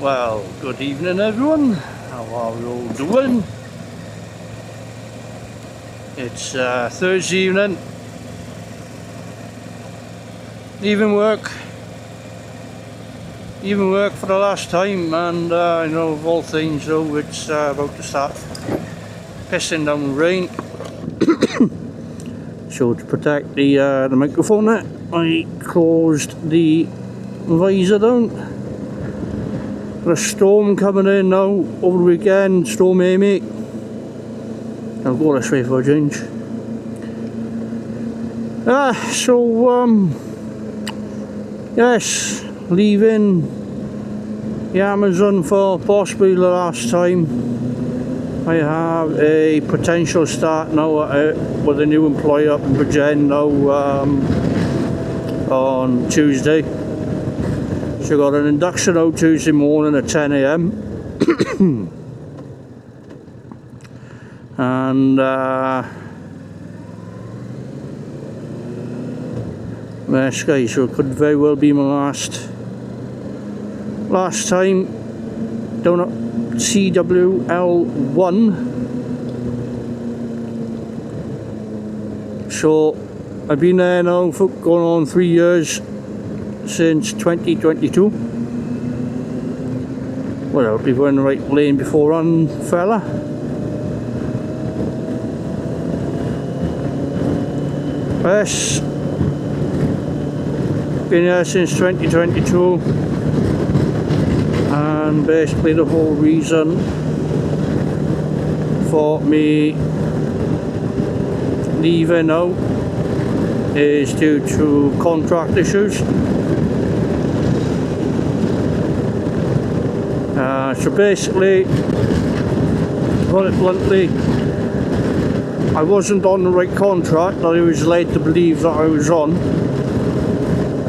Well, good evening everyone. How are you all doing? It's Thursday evening. Leaving work for the last time, and I know of all things though it's about to start pissing down rain. So to protect the microphone there, I closed the visor down. Got a storm coming in now over the weekend, Storm Amy. I'll go this way for a change. Yes, leaving the Amazon for possibly the last time. I have a potential start now with a new employer up in Bridgend now on Tuesday. So I got an induction out Tuesday morning at 10 AM. And yes guys, so it could very well be my last time down at CWL1. So I've been there now for going on 3 years, since 2022. Well, I'll be in the right lane before on, fella. Yes, been here since 2022, and basically the whole reason for me leaving now is due to contract issues. So basically, to put it bluntly, I wasn't on the right contract that I was led to believe that I was on,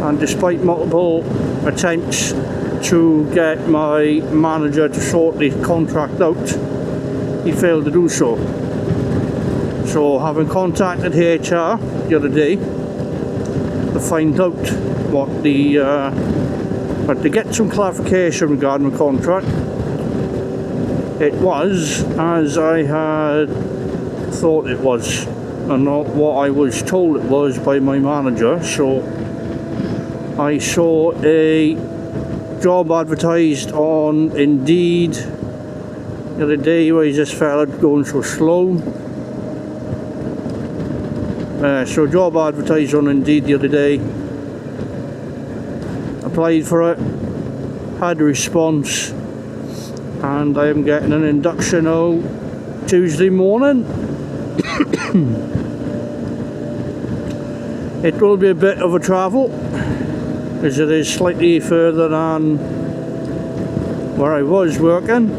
and despite multiple attempts to get my manager to sort the contract out, he failed to do so. So having contacted HR the other day to find out what to get some clarification regarding the contract, it was as I had thought it was and not what I was told it was by my manager. So I saw a job advertised on Indeed the other day. Why is this fella going so slow? So job advertised on Indeed the other day, applied for it, had a response, and I am getting an induction now Tuesday morning. It will be a bit of a travel, as it is slightly further than where I was working.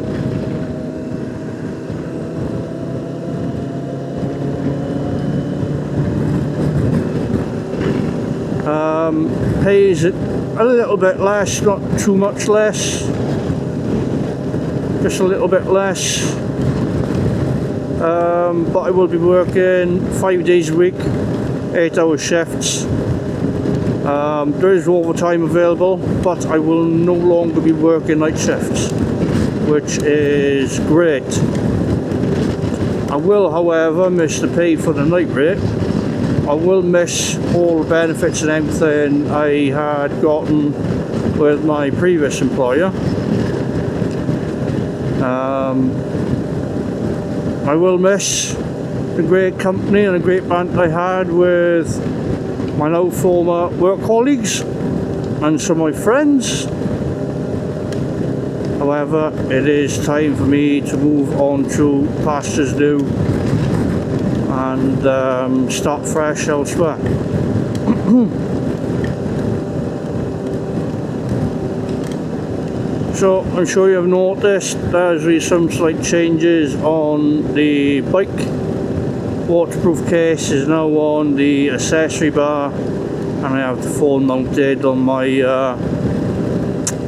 Pays it a little bit less, not too much less, just a little bit less. But I will be working 5 days a week, 8-hour shifts. There is overtime available, but I will no longer be working night shifts, which is great. I will, however, miss the pay for the night rate. I will miss all the benefits and everything I had gotten with my previous employer. I will miss the great company and the great band I had with my now former work colleagues and some of my friends. However, it is time for me to move on to pastures new and start fresh elsewhere. So I'm sure you have noticed there's some slight changes on the bike. Waterproof case is now on the accessory bar, and I have the phone mounted on my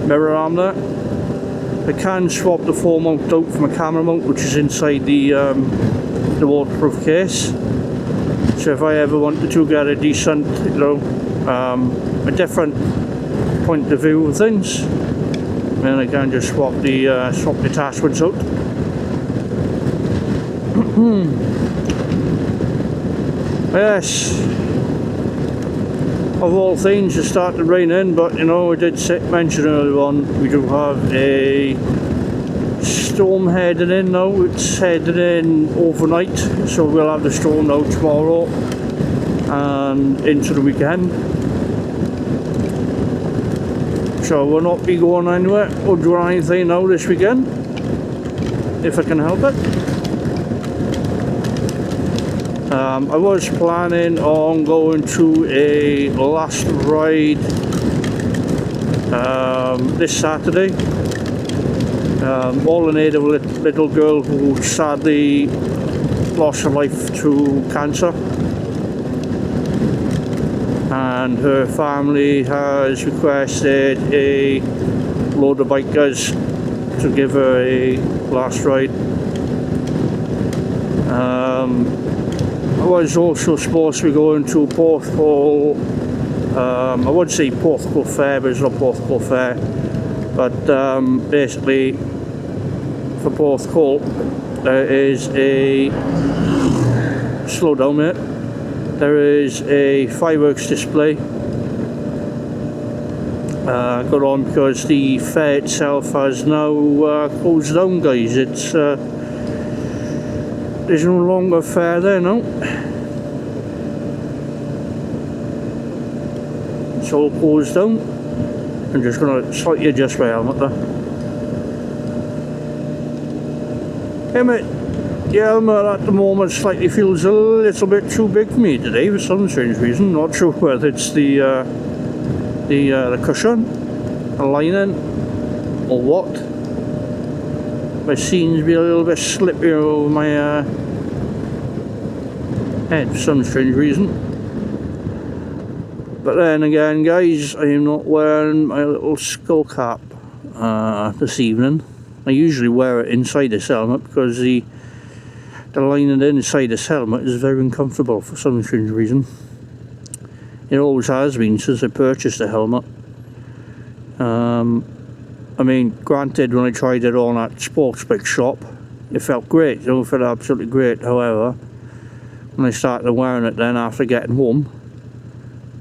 mirror arm there. I can swap the phone mount out from a camera mount, which is inside the waterproof case. So if I ever wanted to get a decent, a different point of view of things, then I can just swap the attachments out. Yes, of all things, it started raining, but you know, I did mention earlier on, we do have a storm heading in now. It's heading in overnight, so we'll have the storm now tomorrow and into the weekend. So we'll not be going anywhere or doing anything now this weekend, if I can help it. I was planning on going to a last ride this Saturday. All in aid of a little girl who sadly lost her life to cancer, and her family has requested a load of bikers to give her a last ride. I was also supposed to be going to Porthcawl. I would say Porthcawl Fair, but it's not Porthcawl Fair. But basically, for Porthcawl, there is a slow down mate. There is a fireworks display going on because the fair itself has now closed down, guys. It's there's no longer a fair there now. It's all closed down. I'm just going to slightly adjust my helmet there. Hey mate, the helmet at the moment slightly feels a little bit too big for me today for some strange reason. Not sure whether it's the cushion, the lining, or what. It seems to be a little bit slippery over my head for some strange reason. But then again, guys, I am not wearing my little skull cap this evening. I usually wear it inside this helmet because the lining inside this helmet is very uncomfortable for some strange reason. It always has been since I purchased the helmet. I mean, granted, when I tried it on at Sports Bike Shop, it felt great, you know, it felt absolutely great. However, when I started wearing it then after getting home,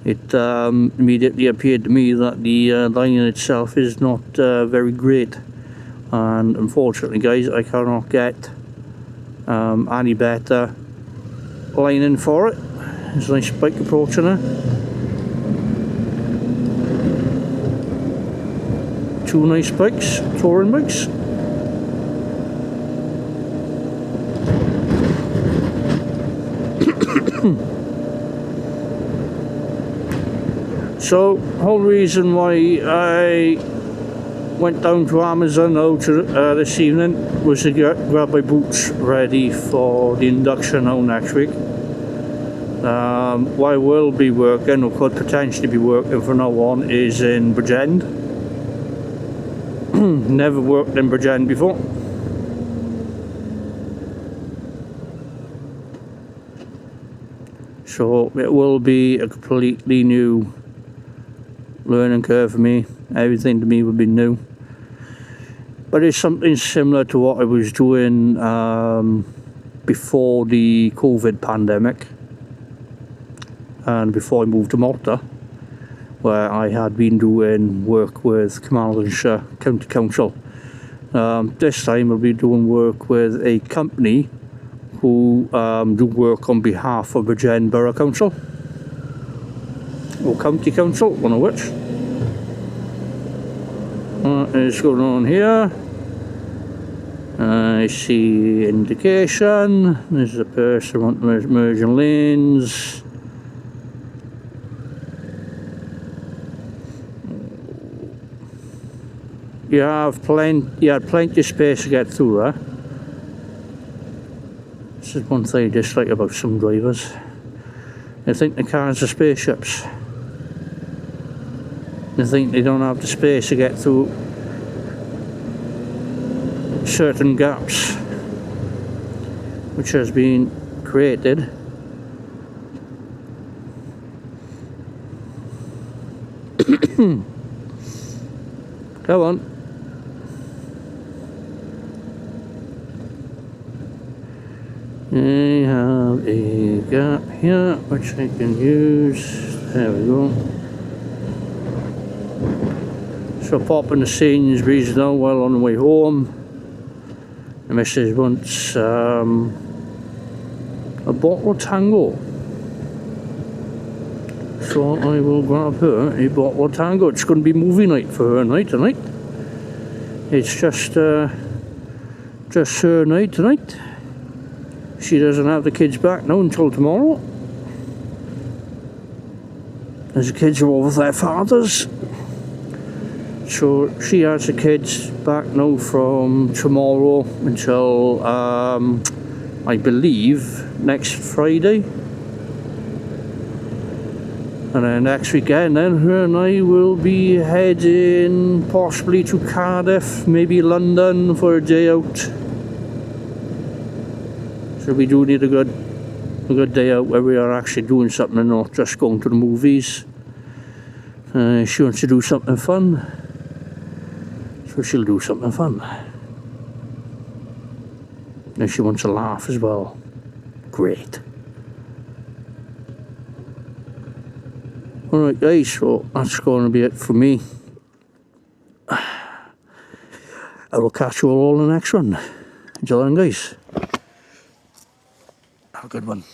it immediately appeared to me that the lining itself is not very great. And unfortunately, guys, I cannot get any better lining for it. There's a nice bike approaching there. Two nice bikes, touring bikes. So, whole reason why I went down to Amazon now this evening was to grab my boots ready for the induction now next week. What I will be working, or could potentially be working from now on, is in Bridgend. Never worked in Bridgend before. So it will be a completely new learning curve for me. Everything to me will be new. But it's something similar to what I was doing before the COVID pandemic and before I moved to Malta, where I had been doing work with Carmarthenshire County Council. This time I'll be doing work with a company who do work on behalf of Bridgend Borough Council or County Council, one of which. What is going on here? I see indication. There's a person wanting merging lanes. You had plenty of space to get through there. This is one thing I dislike about some drivers. They think the cars are spaceships. They think they don't have the space to get through certain gaps which has been created. Come on. I have a gap here which I can use. There we go. So popping the Sainsbury's now while on the way home. The missus wants a bottle of Tango. So I will grab her a bottle of Tango. It's going to be movie night for her night tonight. It's just her night tonight. She doesn't have the kids back now until tomorrow, as the kids are over with their fathers. So she has the kids back now from tomorrow until I believe next Friday. And then next weekend, then her and I will be heading possibly to Cardiff, maybe London for a day out. So we do need a good day out where we are actually doing something and not just going to the movies. She wants to do something fun, so she'll do something fun. And she wants to laugh as well. Great. Alright guys, so that's going to be it for me. I will catch you all in the next one. Until then guys, have a good one.